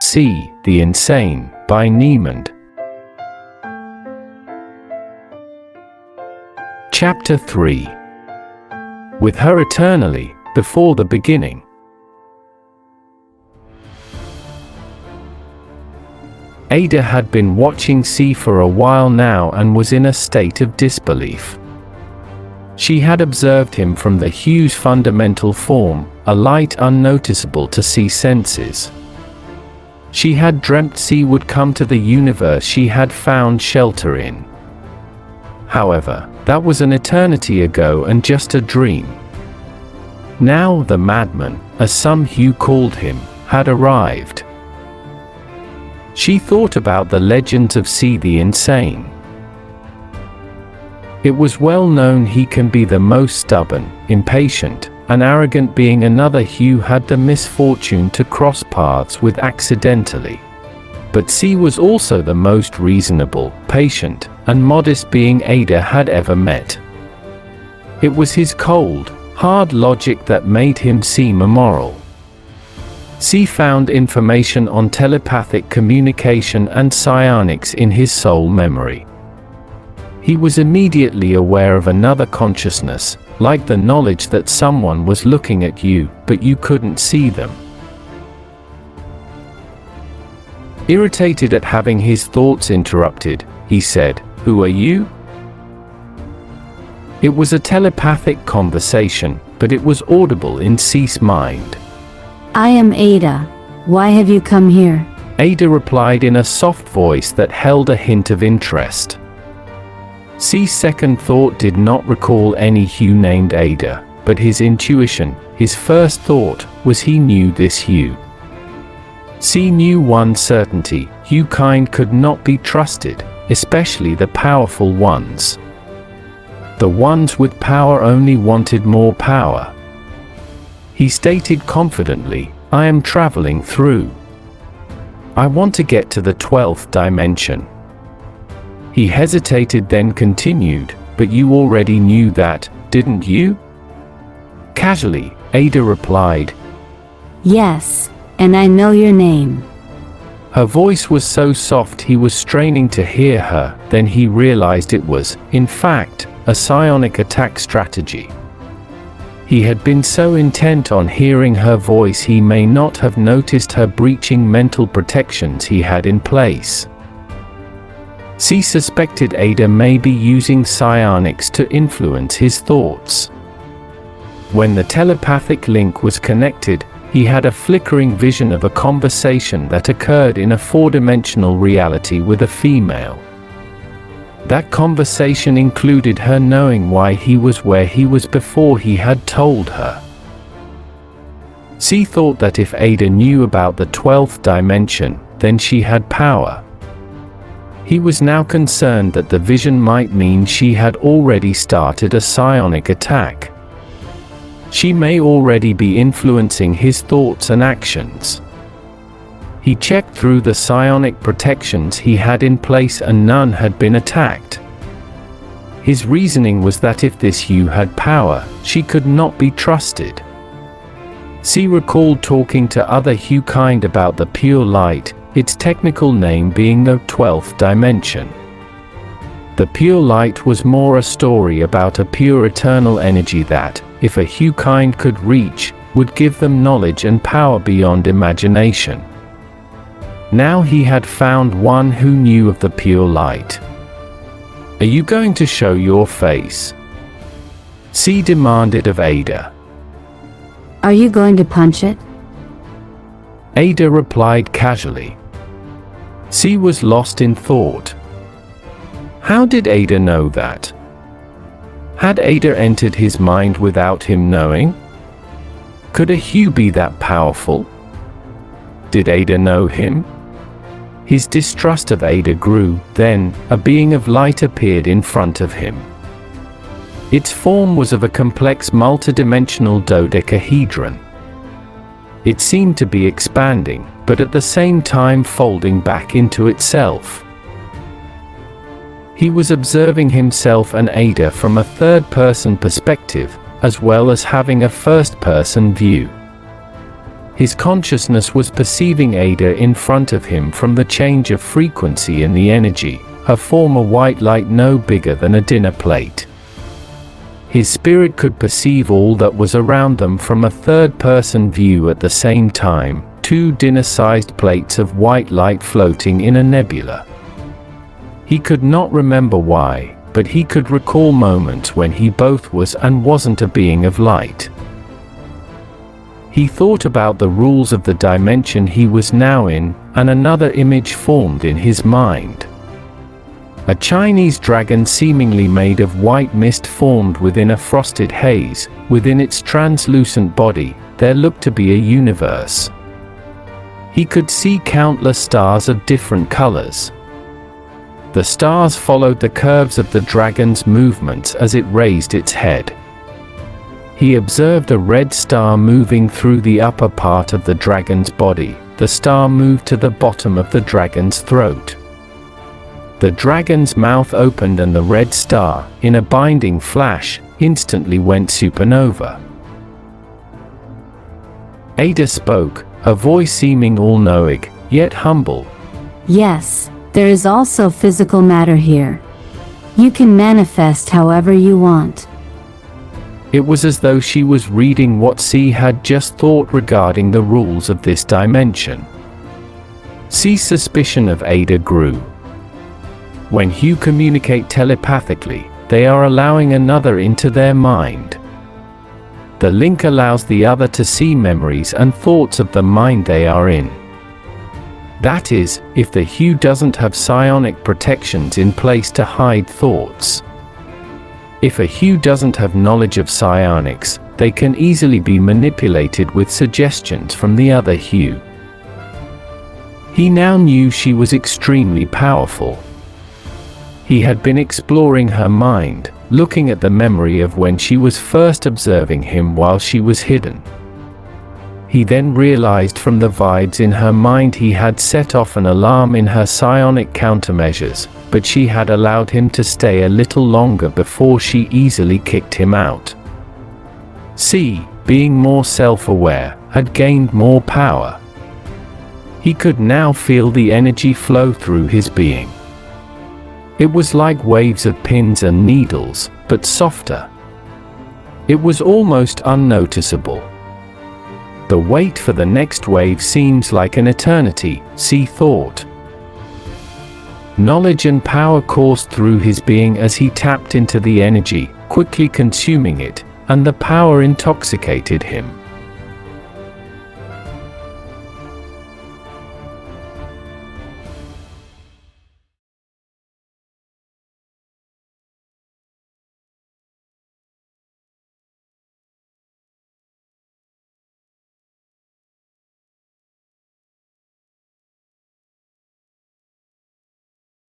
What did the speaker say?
acci, the insane, by Niemand. Chapter 3. With her eternally, before the beginning. Ada had been watching C for a while now and was in a state of disbelief. She had observed him from the Hugh's fundamental form, a light unnoticeable to C's senses. She had dreamt C would come to the universe she had found shelter in. However, that was an eternity ago and just a dream. Now the madman, as some Hugh called him, had arrived. She thought about the legends of C the insane. It was well known he can be the most stubborn, impatient, and arrogant being. Another Hugh had the misfortune to cross paths with accidentally. But C was also the most reasonable, patient, and modest being Ada had ever met. It was his cold, hard logic that made him seem immoral. C found information on telepathic communication and psionics in his soul memory. He was immediately aware of another consciousness, like the knowledge that someone was looking at you, but you couldn't see them. Irritated at having his thoughts interrupted, he said, "Who are you?" It was a telepathic conversation, but it was audible in C's mind. "I am Ada. Why have you come here?" Ada replied in a soft voice that held a hint of interest. C's second thought did not recall any Hugh named Ada, but his intuition, his first thought, was he knew this Hugh. C knew one certainty: Hughkind could not be trusted, especially the powerful ones. The ones with power only wanted more power. He stated confidently, "I am traveling through. I want to get to the 12th dimension." He hesitated, then continued, "But you already knew that, didn't you?" Casually, Ada replied, "Yes, and I know your name." Her voice was so soft he was straining to hear her, then he realized it was, in fact, a psionic attack strategy. He had been so intent on hearing her voice he may not have noticed her breaching mental protections he had in place. C suspected Ada may be using psionics to influence his thoughts. When the telepathic link was connected, he had a flickering vision of a conversation that occurred in a four-dimensional reality with a female. That conversation included her knowing why he was where he was before he had told her. C thought that if Ada knew about the 12th dimension, then she had power. He was now concerned that the vision might mean she had already started a psionic attack. She may already be influencing his thoughts and actions. He checked through the psionic protections he had in place and none had been attacked. His reasoning was that if this Hugh had power, she could not be trusted. C recalled talking to other Hughkind about the pure light, its technical name being the 12th dimension. The pure light was more a story about a pure eternal energy that, if a Hughkind could reach, would give them knowledge and power beyond imagination. Now he had found one who knew of the pure light. "Are you going to show your face?" C demanded of Ada. "Are you going to punch it?" Ada replied casually. C was lost in thought. How did Ada know that? Had Ada entered his mind without him knowing? Could a Hugh be that powerful? Did Ada know him? His distrust of Ada grew, then, a being of light appeared in front of him. Its form was of a complex multidimensional dodecahedron. It seemed to be expanding, but at the same time folding back into itself. He was observing himself and Ada from a third-person perspective, as well as having a first-person view. His consciousness was perceiving Ada in front of him from the change of frequency in the energy, her form a white light no bigger than a dinner plate. His spirit could perceive all that was around them from a third-person view at the same time, two dinner-sized plates of white light floating in a nebula. He could not remember why, but he could recall moments when he both was and wasn't a being of light. He thought about the rules of the dimension he was now in, and another image formed in his mind. A Chinese dragon seemingly made of white mist formed within a frosted haze. Within its translucent body, there looked to be a universe. He could see countless stars of different colors. The stars followed the curves of the dragon's movements as it raised its head. He observed a red star moving through the upper part of the dragon's body. The star moved to the bottom of the dragon's throat. The dragon's mouth opened and the red star, in a binding flash, instantly went supernova. Ada spoke, her voice seeming all-knowing, yet humble. Yes, there is also physical matter here. You can manifest however you want. It was as though she was reading what C had just thought regarding the rules of this dimension. C's suspicion of Ada grew. When Hugh communicate telepathically, they are allowing another into their mind. The link allows the other to see memories and thoughts of the mind they are in. That is, if the Hugh doesn't have psionic protections in place to hide thoughts. If a Hugh doesn't have knowledge of psionics, they can easily be manipulated with suggestions from the other Hugh. He now knew she was extremely powerful. He had been exploring her mind, looking at the memory of when she was first observing him while she was hidden. He then realized from the vibes in her mind he had set off an alarm in her psionic countermeasures, but she had allowed him to stay a little longer before she easily kicked him out. C, being more self-aware, had gained more power. He could now feel the energy flow through his being. It was like waves of pins and needles, but softer. It was almost unnoticeable. The wait for the next wave seems like an eternity, C thought. Knowledge and power coursed through his being as he tapped into the energy, quickly consuming it, and the power intoxicated him.